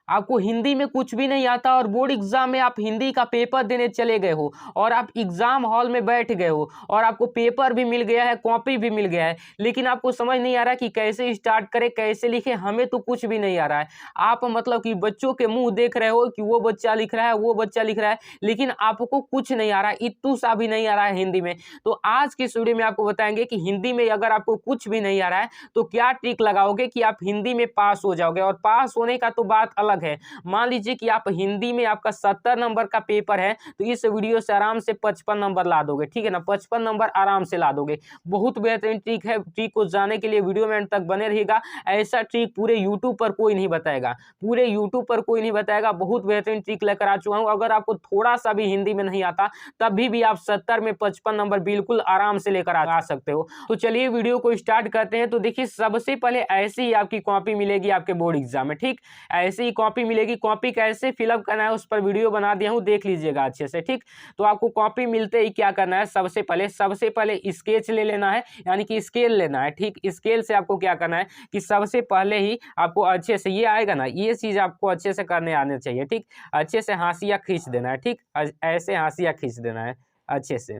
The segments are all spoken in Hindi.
आपको हिंदी में कुछ भी नहीं आता और बोर्ड एग्जाम में आप हिंदी का पेपर देने चले गए हो और आप एग्जाम हॉल में बैठ गए हो और आपको पेपर भी मिल गया है, कॉपी भी मिल गया है, लेकिन आपको समझ नहीं आ रहा कि कैसे स्टार्ट करें, कैसे लिखें, हमें तो कुछ भी नहीं आ रहा है। आप मतलब कि बच्चों के मुंह देख रहे हो कि वो बच्चा लिख रहा है, वो बच्चा लिख रहा है, लेकिन आपको कुछ नहीं आ रहा है, इत्तू सा भी नहीं आ रहा है हिंदी में। तो आज की इस वीडियो में आपको बताएंगे कि हिंदी में अगर आपको कुछ भी नहीं आ रहा है तो क्या ट्रिक लगाओगे कि आप हिंदी में पास हो जाओगे। और पास होने का तो बात अलग है, मान लीजिए कि आप हिंदी में आपका 70 नंबर का पेपर है तो इस वीडियो से आराम से 55 नंबर ला दोगे, ठीक है ना, 55 नंबर आराम से ला दोगे। बहुत बेहतरीन ट्रिक है, ट्रिक को जानने के लिए वीडियो में अंत तक बने रहिएगा। ऐसा ट्रिक पूरे यूट्यूब पर कोई नहीं बताएगा, पूरे यूट्यूब पर कोई नहीं बताएगा। बहुत बेहतरीन ट्रिक लेकर आ चुका हूं। अगर आपको थोड़ा सा भी हिंदी में नहीं आता तभी भी आप 70 में 55 नंबर बिल्कुल आराम से लेकर आ सकते हो। तो चलिए वीडियो को स्टार्ट करते हैं। तो देखिए सबसे पहले ऐसी ही आपकी कॉपी मिलेगी आपके बोर्ड एग्जाम में, ठीक, ऐसी ही कॉपी मिलेगी। कॉपी कैसे फिलअप करना है उस पर वीडियो बना दिया हूं, देख लीजिएगा अच्छे से, ठीक। तो आपको कॉपी मिलते ही क्या करना है, सबसे पहले स्केच ले लेना है, यानी कि स्केल लेना है, ठीक। स्केल से आपको क्या करना है कि सबसे पहले ही आपको अच्छे से ये आएगा ना, ये चीज आपको अच्छे से करने आने चाहिए, ठीक। अच्छे से हाशिया खींच देना है, ठीक, ऐसे हाशिया खींच देना है अच्छे से।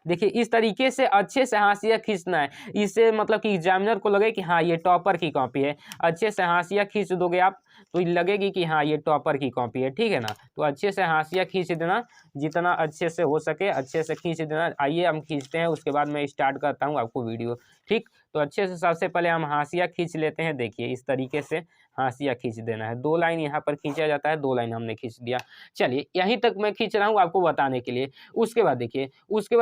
देखिए इस तरीके से अच्छे से हाशिया खींचना है, इससे मतलब कि एग्जामिनर को लगे कि हाँ ये टॉपर की कॉपी है। अच्छे से हाशिया खींच दोगे आप तो लगेगी कि हाँ ये टॉपर की कॉपी है, ठीक है ना। तो अच्छे से हाशिया खींच देना, जितना अच्छे से हो सके अच्छे से खींच देना। आइए हम खींचते हैं, उसके बाद मैं स्टार्ट करता हूँ आपको वीडियो, ठीक। तो अच्छे से सबसे पहले हम हाशिया खींच लेते हैं। देखिए इस तरीके से हाशिया खींच देना है। 2 लाइन यहाँ पर खींचा जाता है, 2 लाइन हमने खींच दिया। चलिए यहीं तक मैं खींच रहा हूँ आपको बताने के लिए। उसके बाद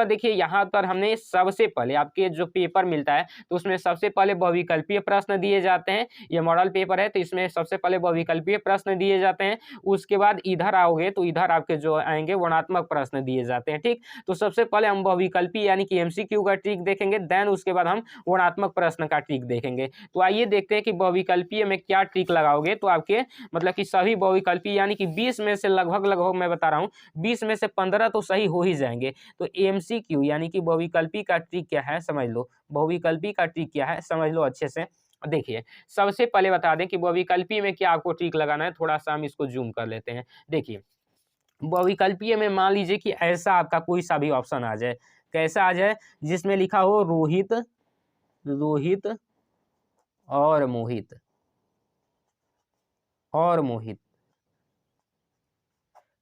देखिए यहाँ पर हमने सबसे पहले आपके जो पेपर मिलता है तो उसमें सबसे पहले बहुविकल्पीय प्रश्न दिए जाते हैं। ये मॉडल पेपर है तो इसमें सबसे पहले बहुविकल्पीय प्रश्न दिए जाते हैं। उसके बाद इधर आओगे तो इधर आपके जो आएंगे वर्णात्मक प्रश्न दिए जाते हैं, ठीक। तो सबसे पहले हम बहुविकल्पीय यानी कि एमसीक्यू का ट्रिक देखेंगे, देन उसके बाद हम वर्णात्मक प्रश्न का ट्रिक देखेंगे। तो आइए देखते हैं कि बहुविकल्पीय में क्या ट्रिक लगाओगे तो आपके मतलब कि सभी बहुविकल्पीय यानी कि 20 में से लगभग मैं बता रहा हूँ 20 में से 15 तो सही हो ही जाएंगे। तो एमसीक्यू यानी कि बहुविकल्पी का ट्रिक क्या है समझ लो, बहुविकल्पी का ट्रिक क्या है समझ लो अच्छे से। देखिए सबसे पहले बता दें कि बहुविकल्पी में क्या आपको ट्रिक लगाना है, थोड़ा सा हम इसको जूम कर लेते हैं। देखिए बहुविकल्पीय में मान लीजिए कि ऐसा आपका कोई सा भी ऑप्शन आ जाए, कैसा आ जाए, जिसमें लिखा हो रोहित, रोहित और मोहित, और मोहित,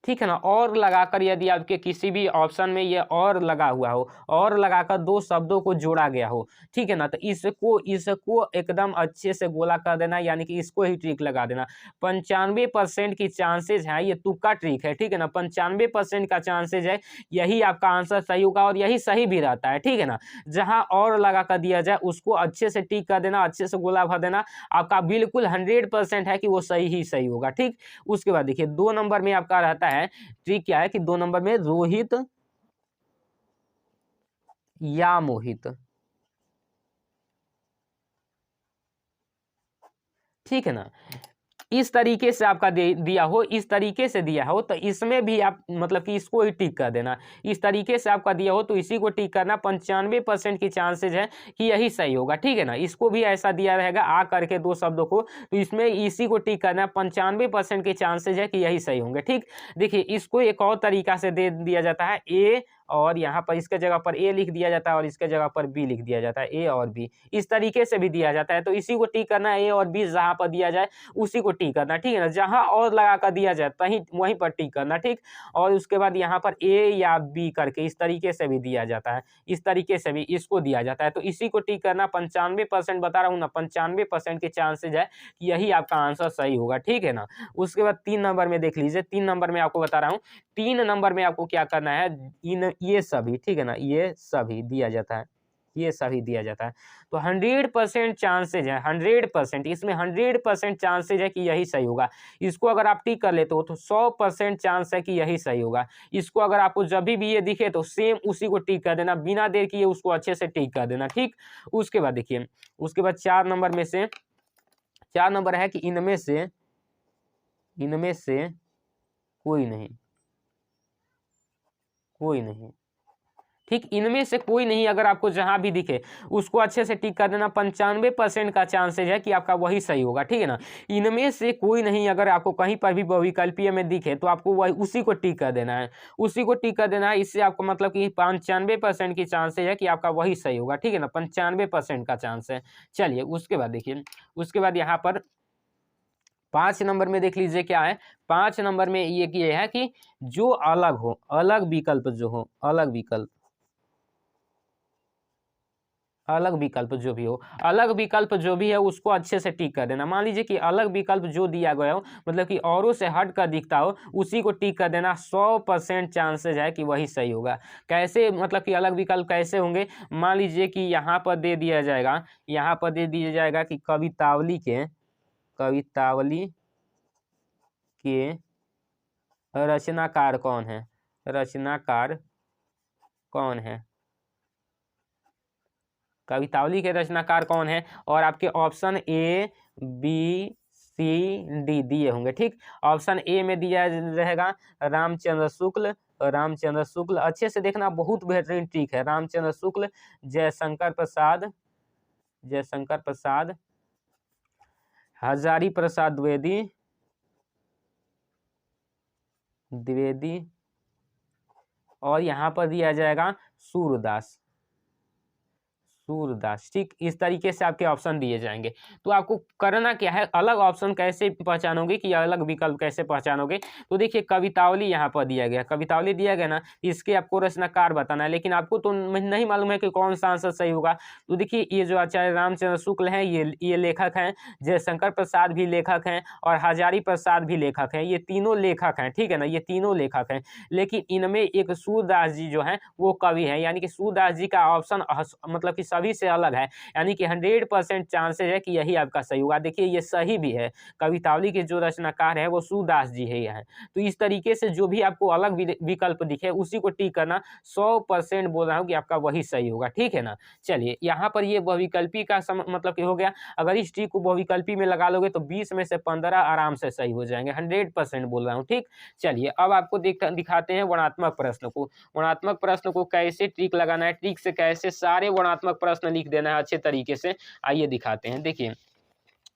ठीक है ना। और लगाकर यदि आपके किसी भी ऑप्शन में ये और लगा हुआ हो, और लगाकर 2 शब्दों को जोड़ा गया हो, ठीक है ना, तो इसको इसको एकदम अच्छे से गोला कर देना, यानी कि इसको ही ट्रिक लगा देना। 95% की चांसेज है, ये तुक्का ट्रिक है, ठीक है ना, 95% का चांसेज है यही आपका आंसर सही होगा और यही सही भी रहता है, ठीक है ना। जहां और लगा कर दिया जाए उसको अच्छे से टिक कर देना, अच्छे से गोला भर देना, आपका बिल्कुल 100% है कि वो सही ही सही होगा, ठीक। उसके बाद देखिए 2 नंबर में आपका रहता है ट्रिक क्या है कि 2 नंबर में रोहित या मोहित, ठीक है ना। इस तरीके से आपका दिया हो, इस तरीके से दिया हो तो इसमें भी आप मतलब कि इसको ही टिक कर देना। इस तरीके से आपका दिया हो तो इसी को टिक करना, 95% की चांसेज है कि यही सही होगा, ठीक है ना। इसको भी ऐसा दिया रहेगा आ करके 2 शब्दों को, तो इसमें इसी को टिक करना, 95% के चांसेज है कि यही सही होंगे, ठीक। देखिए इसको एक और तरीका से दे दिया जाता है, ए और यहाँ पर इसके जगह पर ए लिख दिया जाता है और इसके जगह पर बी लिख दिया जाता है, ए और बी इस तरीके से भी दिया जाता है। तो इसी को टिक करना, ए और बी जहाँ पर दिया जाए उसी को टिक करना, ठीक है ना। जहां और लगा कर दिया जाए वहीं पर टिक करना, ठीक। और उसके बाद यहाँ पर ए या बी करके इस तरीके से भी दिया जाता है, इस तरीके से भी इसको दिया जाता है। तो इसी को टिक करना, 95% बता रहा हूँ ना, 95% के चांसेज है कि यही आपका आंसर सही होगा, ठीक है ना। उसके बाद 3 नंबर में देख लीजिए, 3 नंबर में आपको बता रहा हूँ, 3 नंबर में आपको क्या करना है, इन ये सभी, ठीक है ना, ये सभी दिया जाता है, ये सभी दिया जाता है। तो 100% चांसेज है, 100%, इसमें 100% चांसेज है कि यही सही होगा। इसको अगर आप टिक कर लेते हो तो 100% चांस है कि यही सही होगा। इसको अगर आपको जब भी ये दिखे तो सेम उसी को टिक कर देना, बिना देर किए उसको अच्छे से टिक कर देना, ठीक। उसके बाद देखिए, उसके बाद 4 नंबर में से 4 नंबर है कि इनमें से कोई नहीं, कोई नहीं, ठीक, इनमें से कोई नहीं अगर आपको जहां भी दिखे उसको अच्छे से टिक कर देना। 95% का चांसेज है कि आपका वही सही होगा, ठीक है ना। इनमें से कोई नहीं अगर आपको कहीं पर भी बहुविकल्पीय में दिखे तो आपको वही उसी को टिक कर देना है, उसी को टिक कर देना है। इससे आपको मतलब कि 95% की चांसेज है कि आपका वही सही होगा, ठीक है ना। 95% का चांस है। चलिए उसके बाद देखिए, उसके बाद यहाँ पर 5 नंबर में देख लीजिए क्या है। 5 नंबर में ये है कि जो अलग हो, अलग विकल्प जो हो, अलग विकल्प, अलग विकल्प जो भी हो, अलग विकल्प जो भी है उसको अच्छे से टिक कर देना। मान लीजिए कि अलग विकल्प जो दिया गया हो मतलब कि औरों से हट कर दिखता हो उसी को टिक कर देना। 100% चांसेज है कि वही सही होगा। कैसे मतलब कि अलग विकल्प कैसे होंगे, मान लीजिए कि यहाँ पर दे दिया जाएगा, यहाँ पर दे दिया जाएगा कि कवितावली के रचनाकार कौन है, रचनाकार कौन है, कवितावली के रचनाकार कौन है। और आपके option A B C D दिए होंगे, ठीक। ऑप्शन ए में दिया रहेगा रामचंद्र शुक्ल, रामचंद्र शुक्ल अच्छे से देखना, बहुत बेहतरीन ट्रिक है। रामचंद्र शुक्ल, जयशंकर प्रसाद, जयशंकर प्रसाद, हजारी प्रसाद द्विवेदी, द्विवेदी, और यहाँ पर दिया जाएगा सूरदास, सूरदास, ठीक। इस तरीके से आपके ऑप्शन दिए जाएंगे। तो आपको करना क्या है, अलग ऑप्शन कैसे पहचानोगे कि अलग विकल्प कैसे पहचानोगे। तो देखिए कवितावली यहाँ पर दिया गया, कवितावली दिया गया ना, इसके आपको रचनाकार बताना है, लेकिन आपको तो नहीं मालूम है कि कौन सा आंसर सही होगा। तो देखिए ये जो आचार्य रामचंद्र शुक्ल हैं ये लेखक हैं, जयशंकर प्रसाद भी लेखक हैं और हजारी प्रसाद भी लेखक हैं, ये तीनों लेखक हैं, ठीक है ना, ये तीनों लेखक हैं। लेकिन इनमें एक सूरदास जी जो हैं वो कवि हैं, यानी कि सूरदास जी का ऑप्शन मतलब कि सभी से अलग है, यानी कि 100% चांसेज है कि यही आपका सही होगा। देखिए ये सही भी है, कवितावली के जो रचनाकार है वो सूरदास जी है। तो इस तरीके से जो भी आपको अलग विकल्प दिखे उसी को टिक करना। 100% बोल रहा हूँ कि आपका वही सही होगा, ठीक है ना। चलिए यहाँ पर ये बहुविकल्पी का मतलब कि हो गया। अगर इस ट्रिक को बहुविकल्पी में लगा लोगे तो 20 में से 15 आराम से सही हो जाएंगे, 100% बोल रहा हूँ, ठीक। चलिए अब आपको दिखाते हैं वर्णात्मक प्रश्न को। वर्णात्मक प्रश्न को कैसे ट्रिक लगाना है, ट्रिक से कैसे सारे वर्णात्मक प्रश्न लिख देना है अच्छे तरीके से, आइए दिखाते हैं। देखिए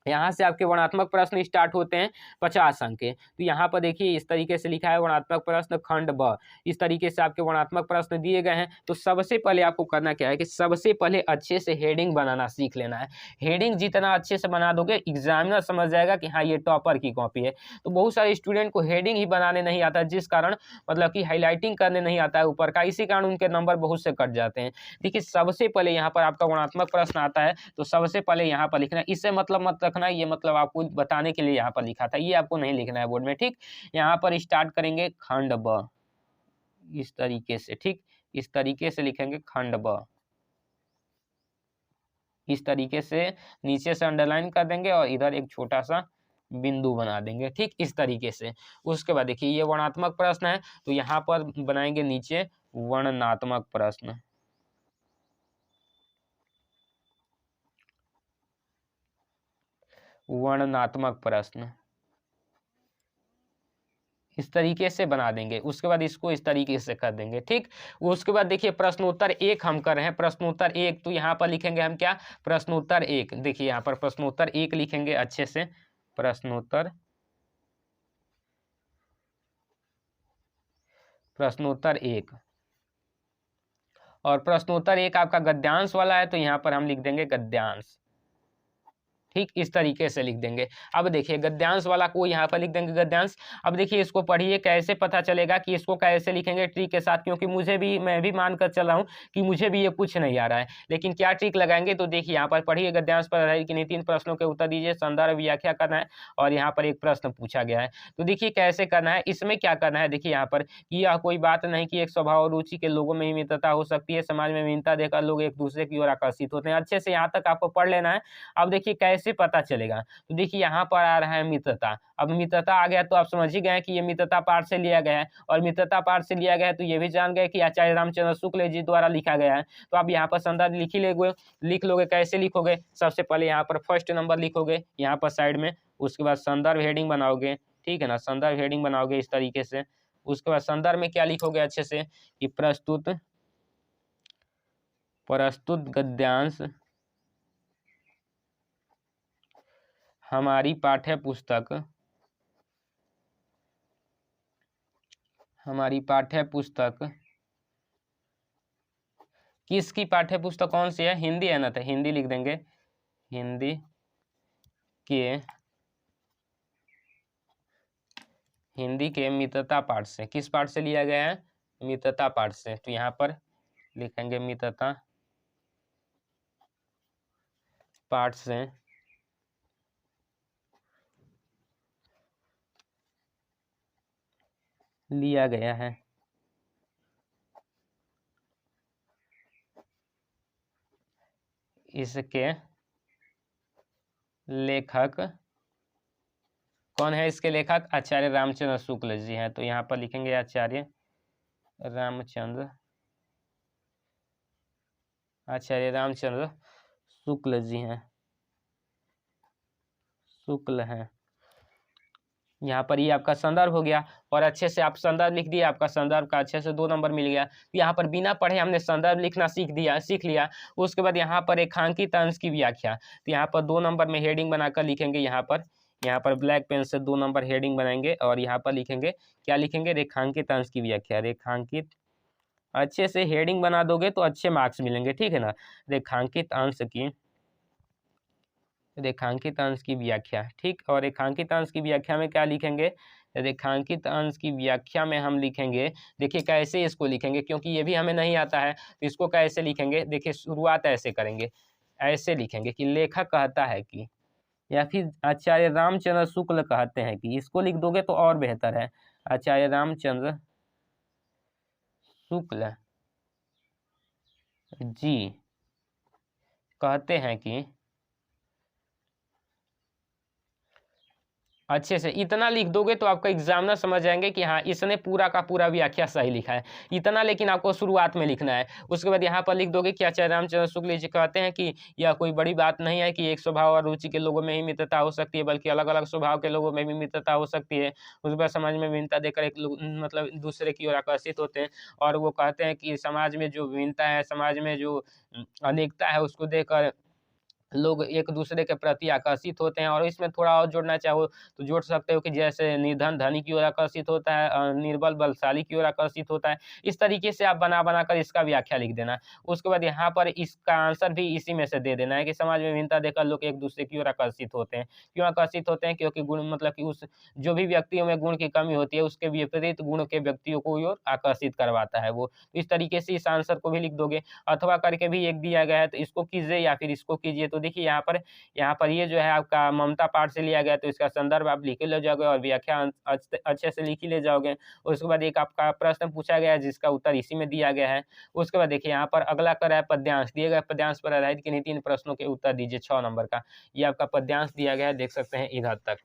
यहाँ से आपके वर्णात्मक प्रश्न स्टार्ट होते हैं 50 अंक के। तो यहाँ पर देखिए इस तरीके से लिखा है वर्णात्मक प्रश्न खंड ब, इस तरीके से आपके वर्णात्मक प्रश्न दिए गए हैं। तो सबसे पहले आपको करना क्या है कि सबसे पहले अच्छे से हेडिंग बनाना सीख लेना है। हेडिंग जितना अच्छे से बना दोगे एग्जामिनर समझ जाएगा कि हाँ ये टॉपर की कॉपी है। तो बहुत सारे स्टूडेंट को हेडिंग ही बनाने नहीं आता, जिस कारण मतलब कि हाईलाइटिंग करने नहीं आता है ऊपर का, इसी कारण उनके नंबर बहुत से कट जाते हैं। देखिए सबसे पहले यहाँ पर आपका वर्णात्मक प्रश्न आता है तो सबसे पहले यहाँ पर लिखना, इससे मतलब मत रखना, ये मतलब आपको बताने के लिए यहाँ पर लिखा था, ये आपको नहीं लिखना है बोर्ड में, ठीक। यहाँ पर स्टार्ट करेंगे खंड ब, इस तरीके से, ठीक। इस तरीके से लिखेंगे खंड ब, इस तरीके से नीचे से अंडरलाइन कर देंगे और इधर एक छोटा सा बिंदु बना देंगे, ठीक। इस तरीके से उसके बाद देखिए ये वर्णात्मक प्रश्न है तो यहाँ पर बनाएंगे नीचे वर्णनात्मक प्रश्न, वर्णनात्मक प्रश्न इस तरीके से बना देंगे। उसके बाद इसको इस तरीके से कर देंगे, ठीक। उसके बाद देखिए प्रश्नोत्तर 1 हम कर रहे हैं, प्रश्नोत्तर 1, तो यहाँ पर लिखेंगे हम क्या, प्रश्नोत्तर 1। देखिए यहाँ पर प्रश्नोत्तर 1 लिखेंगे अच्छे से, प्रश्नोत्तर, प्रश्नोत्तर 1। और प्रश्नोत्तर 1 आपका गद्यांश वाला है तो यहाँ पर हम लिख देंगे गद्यांश, ठीक। इस तरीके से लिख देंगे। अब देखिए गद्यांश वाला को यहाँ पर लिख देंगे गद्यांश। अब देखिए इसको पढ़िए, कैसे पता चलेगा कि इसको कैसे लिखेंगे ट्रिक के साथ, क्योंकि मैं भी मानकर चला हूँ कि मुझे भी ये कुछ नहीं आ रहा है, लेकिन क्या ट्रिक लगाएंगे। तो देखिए यहाँ पर पढ़िए, गद्यांश पर आधारित किन्हीं 3 प्रश्नों के उत्तर दीजिए, संदर्भ व्याख्या करना है और यहाँ पर एक प्रश्न पूछा गया है। तो देखिए कैसे करना है, इसमें क्या करना है, देखिए यहाँ पर कि यह कोई बात नहीं कि एक स्वभाव और रुचि के लोगों में ही मित्रता हो सकती है, समाज में विभिन्नता देखकर लोग एक दूसरे की ओर आकर्षित होते हैं। अच्छे से यहाँ तक आपको पढ़ लेना है। अब देखिए कैसे पता चलेगा, तो देखिए यहाँ पर आ रहा है मित्रता। अब मित्रता आ गया तो आप समझ ही गए कि ये मित्रता पाठ से लिया गया है, और मित्रता पाठ से लिया गया है तो ये भी जान गए कि आचार्य रामचंद्र शुक्ल जी द्वारा लिखा गया है। तो आप यहाँ पर संदर्भ लिख लोगे। कैसे लिखोगे, सबसे पहले यहाँ पर फर्स्ट नंबर लिखोगे यहाँ पर साइड में, उसके बाद संदर्भ हेडिंग बनाओगे, ठीक है ना, संदर्भ हेडिंग बनाओगे इस तरीके से। उसके बाद संदर्भ में क्या लिखोगे अच्छे से कि प्रस्तुत प्रस्तुत गद्यांश हमारी पाठ्य पुस्तक किसकी पाठ्य पुस्तक कौन सी है? हिंदी है ना, तो हिंदी लिख देंगे। हिंदी के मितता पाठ से। किस पाठ से लिया गया है? मितता पाठ से। तो यहाँ पर लिखेंगे मितता पाठ से लिया गया है। इसके लेखक कौन है? इसके लेखक आचार्य रामचंद्र शुक्ल जी हैं। तो यहाँ पर लिखेंगे आचार्य रामचंद्र शुक्ल जी हैं, शुक्ल हैं। यहाँ पर ये आपका संदर्भ हो गया, और अच्छे से आप संदर्भ लिख दिए, आपका संदर्भ का अच्छे से 2 नंबर मिल गया। यहाँ पर बिना पढ़े हमने संदर्भ लिखना सीख लिया। उसके बाद यहाँ पर रेखांकित अंश की व्याख्या। तो यहाँ पर 2 नंबर में हेडिंग बनाकर लिखेंगे। यहाँ पर ब्लैक पेन से 2 नंबर हेडिंग बनाएंगे, और यहाँ पर लिखेंगे, क्या लिखेंगे? रेखांकित अंश की व्याख्या। रेखांकित, अच्छे से हेडिंग बना दोगे तो अच्छे मार्क्स मिलेंगे, ठीक है ना। रेखांकित अंश की व्याख्या, ठीक। और रेखांकित अंश की व्याख्या में क्या लिखेंगे? रेखांकित अंश की व्याख्या में हम लिखेंगे, देखिए कैसे इसको लिखेंगे, क्योंकि ये भी हमें नहीं आता है। तो इसको कैसे लिखेंगे? देखिए शुरुआत ऐसे करेंगे, ऐसे लिखेंगे कि लेखक कहता है कि, या फिर आचार्य रामचंद्र शुक्ल कहते हैं कि। इसको लिख दोगे तो और बेहतर है। आचार्य रामचंद्र शुक्ल जी कहते हैं कि, अच्छे से इतना लिख दोगे तो आपका एग्जामिनर समझ जाएंगे कि हाँ इसने पूरा का पूरा व्याख्या सही लिखा है। इतना लेकिन आपको शुरुआत में लिखना है। उसके बाद यहाँ पर लिख दोगे कि आचार्य रामचंद्र शुक्ल जी कहते हैं कि यह कोई बड़ी बात नहीं है कि एक स्वभाव और रुचि के लोगों में ही मित्रता हो सकती है, बल्कि अलग अलग स्वभाव के लोगों में भी मित्रता हो सकती है। उस पर समाज में विभिन्नता देखकर एक लोग मतलब दूसरे की ओर आकर्षित होते हैं। और वो कहते हैं कि समाज में जो विभिन्नता है, समाज में जो अनेकता है, उसको देखकर लोग एक दूसरे के प्रति आकर्षित होते हैं। और इसमें थोड़ा और जोड़ना चाहो तो जोड़ सकते हो कि जैसे निर्धन धनी की ओर आकर्षित होता है, निर्बल बलशाली की ओर आकर्षित होता है। इस तरीके से आप बना कर इसका व्याख्या लिख देना। उसके बाद यहाँ पर इसका आंसर भी इसी में से दे देना है कि समाज में विभिन्नता देखकर लोग एक दूसरे की ओर आकर्षित होते हैं। क्यों आकर्षित होते हैं? क्योंकि गुण मतलब कि उस जो भी व्यक्तियों में गुण की कमी होती है, उसके विपरीत गुण के व्यक्तियों को ओर आकर्षित करवाता है वो। इस तरीके से इस आंसर को भी लिख दोगे। अथवा करके भी एक दिया गया है, तो इसको कीजिए या फिर इसको कीजिए। तो देखिए यहाँ पर ये जो है आपका ममता पाठ से लिया गया, तो इसका संदर्भ आप लिखे ले जाओगे और व्याख्या अच्छे से लिख ही ले जाओगे। उसके बाद एक आपका प्रश्न पूछा गया है जिसका उत्तर इसी में दिया गया है। उसके बाद देखिए यहाँ पर अगला कर है पद्यांश। दिए गए पद्यांश पर आधारित किन्हीं 3 प्रश्नों के उत्तर दीजिए 6 नंबर का। ये आपका पद्यांश दिया गया है, देख सकते हैं इधर तक,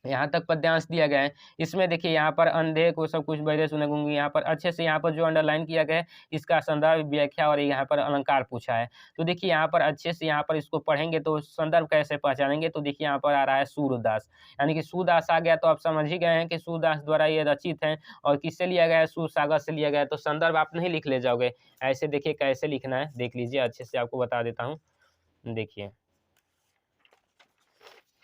यहाँ तक पद्यांश दिया गया है। इसमें देखिए यहाँ पर अंधे को सब कुछ बहरे सुने गूंगे। यहाँ पर अच्छे से यहाँ पर जो अंडरलाइन किया गया है इसका संदर्भ, व्याख्या और यहाँ पर अलंकार पूछा है। तो देखिए यहाँ पर अच्छे से यहाँ पर इसको पढ़ेंगे तो संदर्भ कैसे पहचानेंगे। तो देखिए यहाँ पर आ रहा है सूरदास, यानी कि सूरदास आ गया तो आप समझ ही गए हैं कि सूरदास द्वारा ये रचित है। और किससे लिया गया है? सूरसागर से लिया गया है। तो संदर्भ आप नहीं लिख ले जाओगे, ऐसे देखिए कैसे लिखना है, देख लीजिए अच्छे से आपको बता देता हूँ। देखिए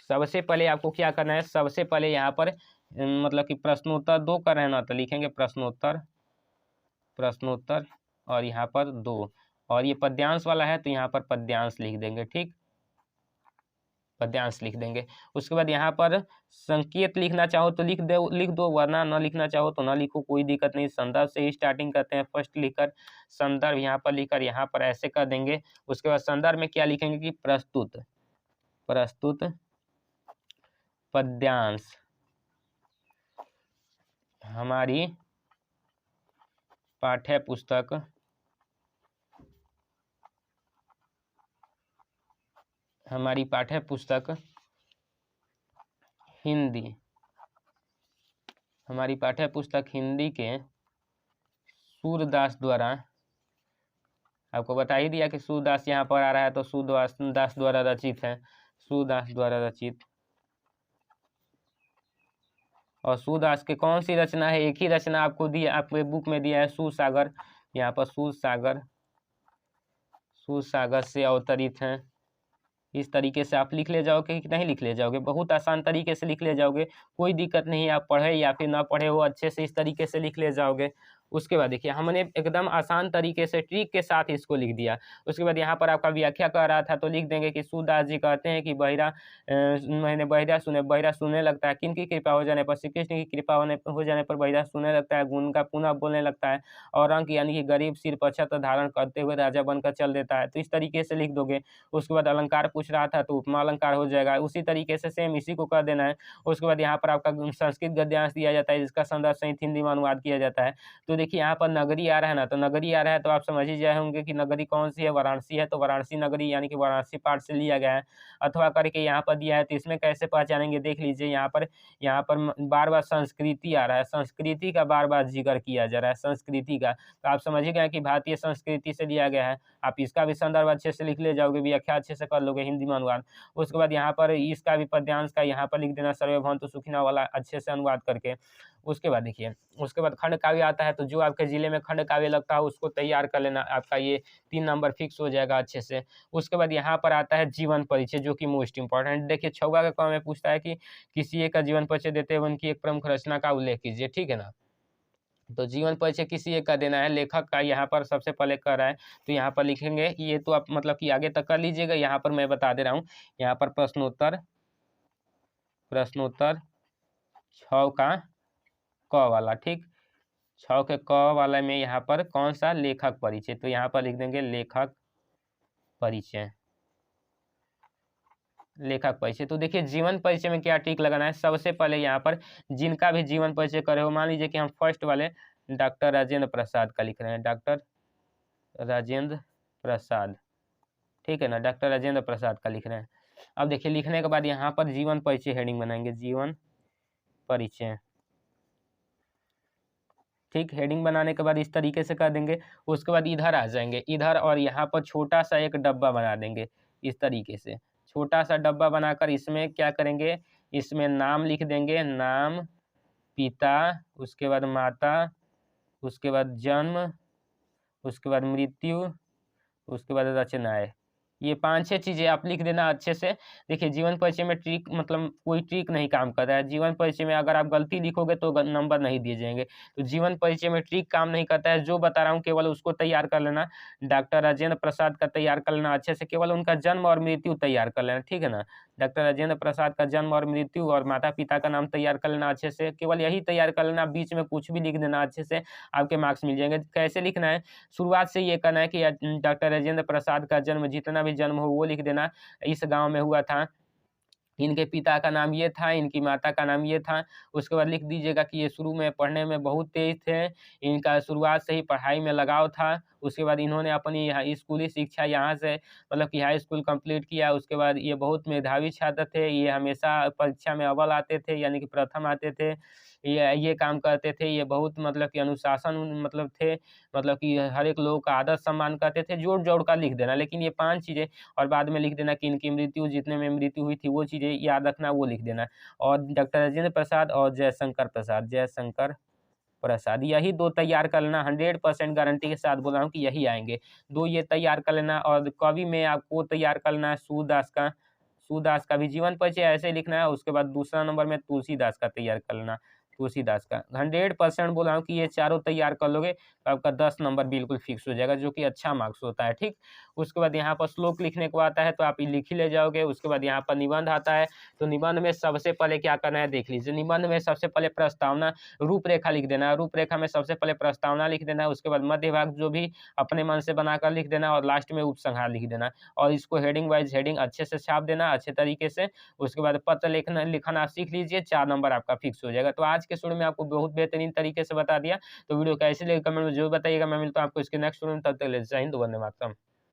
सबसे पहले आपको क्या करना है, सबसे पहले यहाँ पर मतलब कि प्रश्नोत्तर 2 का रहना, तो लिखेंगे प्रश्नोत्तर और यहाँ पर 2। और ये पद्यांश वाला है तो यहाँ पर पद्यांश लिख देंगे, ठीक, पद्यांश लिख देंगे। उसके बाद यहाँ पर संकेत लिखना चाहो तो लिख दो, वरना न लिखना चाहो तो न लिखो, कोई दिक्कत नहीं। संदर्भ से ही स्टार्टिंग करते हैं, फर्स्ट लिखकर संदर्भ यहाँ पर लिखकर यहाँ पर ऐसे कर देंगे। उसके बाद संदर्भ में क्या लिखेंगे कि प्रस्तुत पद्यांश हमारी पाठ्य पुस्तक हिंदी, हमारी पाठ्य पुस्तक हिंदी के सूरदास द्वारा, आपको बता ही दिया कि सूरदास यहाँ पर आ रहा है तो सूरदास द्वारा रचित है, सूरदास द्वारा रचित। और सूरदास के कौन सी रचना है? एक ही रचना आपको दिया, आपके बुक में दिया है, सूरसागर। यहाँ पर सूरसागर सुसागर से अवतरित हैं। इस तरीके से आप लिख ले जाओगे कि नहीं लिख ले जाओगे? बहुत आसान तरीके से लिख ले जाओगे, कोई दिक्कत नहीं है। आप पढ़े या फिर ना पढ़े हो, अच्छे से इस तरीके से लिख ले जाओगे। उसके बाद देखिए हमने एकदम आसान तरीके से ट्रिक के साथ इसको लिख दिया। उसके बाद यहाँ पर आपका व्याख्या कर रहा था तो लिख देंगे कि सूरदास जी कहते हैं कि मैंने बहिरा सुनने लगता है। किन की कृपा हो जाने पर? श्री कृष्ण की कृपा हो जाने पर बहिरा सुनने लगता है, गुण का पुनः बोलने लगता है और अंक यानी कि गरीब सिर पर छत्र धारण करते हुए राजा बनकर चल देता है। तो इस तरीके से लिख दोगे। उसके बाद अलंकार पूछ रहा था तो उपमा अलंकार हो जाएगा। उसी तरीके से सेम इसी को कर देना है। उसके बाद यहाँ पर आपका संस्कृत गद्यांश दिया जाता है जिसका संदर्भ सहित हिंदी में अनुवाद किया जाता है। तो देखिए यहाँ पर नगरी आ रहा है ना, तो नगरी आ रहा है तो आप समझ ही जाए होंगे कि नगरी कौन सी है, वाराणसी है। तो वाराणसी नगरी यानी कि वाराणसी पाठ से लिया गया है। अथवा करके यहाँ पर दिया है तो इसमें कैसे पहचानेंगे देख लीजिए। यहाँ पर बार बार संस्कृति आ रहा है, संस्कृति का बार बार जिक्र किया जा रहा है, संस्कृति का। तो आप समझ ही गए कि भारतीय संस्कृति से लिया गया है। आप इसका भी संदर्भ अच्छे से लिख ले जाओगे, व्याख्या अच्छे से कर लोगे, हिंदी में अनुवाद। उसके बाद यहाँ पर इसका भी पद्यांश का यहाँ पर लिख देना, सर्वे भवन्तु सुखिनः वाला अच्छे से अनुवाद करके। उसके बाद देखिए, उसके बाद खंड काव्य आता है तो जो आपके जिले में खंड काव्य लगता है उसको तैयार कर लेना, आपका ये 3 नंबर फिक्स हो जाएगा अच्छे से। उसके बाद यहाँ पर आता है जीवन परिचय जो कि मोस्ट इंपॉर्टेंट। देखिए 6वां का काम में पूछता है कि किसी एक का जीवन परिचय देते हुए उनकी एक प्रमुख रचना का उल्लेख कीजिए, ठीक है ना। तो जीवन परिचय किसी एक का देना है, लेखक का यहाँ पर सबसे पहले कर रहा है। तो यहाँ पर लिखेंगे, ये तो आप मतलब कि आगे तक कर लीजिएगा, यहाँ पर मैं बता दे रहा हूँ। यहाँ पर प्रश्नोत्तर 6 का क वाला, ठीक, 6 के क वाला में यहाँ पर कौन सा? लेखक परिचय। तो यहाँ पर लिख देंगे लेखक परिचय, लेखक परिचय। तो देखिए जीवन परिचय में क्या ट्रिक लगाना है, सबसे पहले यहाँ पर जिनका भी जीवन परिचय करे हो, मान लीजिए कि हम फर्स्ट वाले डॉक्टर राजेंद्र प्रसाद का लिख रहे हैं, डॉक्टर राजेंद्र प्रसाद, ठीक है ना, डॉक्टर राजेंद्र प्रसाद का लिख रहे हैं। अब देखिए लिखने के बाद यहाँ पर जीवन परिचय हेडिंग बनाएंगे, जीवन परिचय, ठीक। हेडिंग बनाने के बाद इस तरीके से कर देंगे। उसके बाद इधर आ जाएंगे, इधर, और यहाँ पर छोटा सा एक डब्बा बना देंगे इस तरीके से। छोटा सा डब्बा बनाकर इसमें क्या करेंगे, इसमें नाम लिख देंगे, नाम, पिता, उसके बाद माता, उसके बाद जन्म, उसके बाद मृत्यु, उसके बाद रचनाएं। ये 5-6 चीज़ें आप लिख देना अच्छे से। देखिए जीवन परिचय में ट्रिक मतलब कोई ट्रिक नहीं काम कर रहा है। जीवन परिचय में अगर आप गलती लिखोगे तो नंबर नहीं दिए जाएंगे। तो जीवन परिचय में ट्रिक काम नहीं करता है। जो बता रहा हूँ केवल उसको तैयार कर लेना। डॉक्टर राजेंद्र प्रसाद का तैयार कर लेना अच्छे से, केवल उनका जन्म और मृत्यु तैयार कर लेना, ठीक है ना। डॉक्टर राजेंद्र प्रसाद का जन्म और मृत्यु और माता पिता का नाम तैयार कर लेना अच्छे से, केवल यही तैयार कर लेना। बीच में कुछ भी लिख देना अच्छे से, आपके मार्क्स मिल जाएंगे। कैसे लिखना है, शुरुआत से ये करना है कि डॉक्टर राजेंद्र प्रसाद का जन्म, जितना भी जन्म हो वो लिख देना, इस गांव में हुआ था, इनके पिता का नाम ये था, इनकी माता का नाम ये था। उसके बाद लिख दीजिएगा कि ये शुरू में पढ़ने में बहुत तेज थे, इनका शुरुआत से ही पढ़ाई में लगाव था। उसके बाद इन्होंने अपनी स्कूली शिक्षा यहाँ से मतलब कि हाई स्कूल कंप्लीट किया। उसके बाद ये बहुत मेधावी छात्र थे, ये हमेशा परीक्षा में अव्वल आते थे यानी कि प्रथम आते थे। ये काम करते थे, ये बहुत मतलब कि अनुशासन मतलब थे, मतलब कि हर एक लोगों का आदर सम्मान करते थे। जोड़-जोड़ कर लिख देना, लेकिन ये 5 चीज़ें, और बाद में लिख देना कि इनकी मृत्यु, जितने में मृत्यु हुई थी वो चीज़ें याद रखना, वो लिख देना। और डॉक्टर राजेंद्र प्रसाद और जयशंकर प्रसाद, यही 2 तैयार कर लेना। 100% गारंटी के साथ बोल रहा हूँ कि यही आएँगे। 2 ये तैयार कर लेना। और कवि में आपको तैयार कर लेना है सूरदास का भी जीवन परिचय ऐसे ही लिखना है। उसके बाद दूसरा नंबर में तुलसीदास का तैयार कर लेना, तुलसीदास का। 100% बोल रहा हूँ कि ये चारों तैयार कर लोगे तो आपका 10 नंबर बिल्कुल फिक्स हो जाएगा, जो कि अच्छा मार्क्स होता है, ठीक। उसके बाद यहाँ पर श्लोक लिखने को आता है तो आप लिख ही ले जाओगे। उसके बाद यहाँ पर निबंध आता है, तो निबंध में सबसे पहले क्या करना है देख लीजिए। निबंध में सबसे पहले प्रस्तावना, रूपरेखा लिख देना है। रूपरेखा में सबसे पहले प्रस्तावना लिख देना है। उसके बाद मध्य भाग जो भी अपने मन से बनाकर लिख देना, और लास्ट में उपसंहार लिख देना, और इसको हेडिंग वाइज हेडिंग अच्छे से छाप देना अच्छे तरीके से। उसके बाद पत्र लिखना सीख लीजिए, 4 नंबर आपका फिक्स हो जाएगा। तो आज के शुरू में आपको बहुत बेहतरीन तरीके से बता दिया। तो वीडियो कैसे लगे कमेंट में जरूर बताइएगा। मैं मिलता हूँ आपको इसके नेक्स्ट वीडियो में, तब तक के लिए जय हिंद, वंदे मातरम।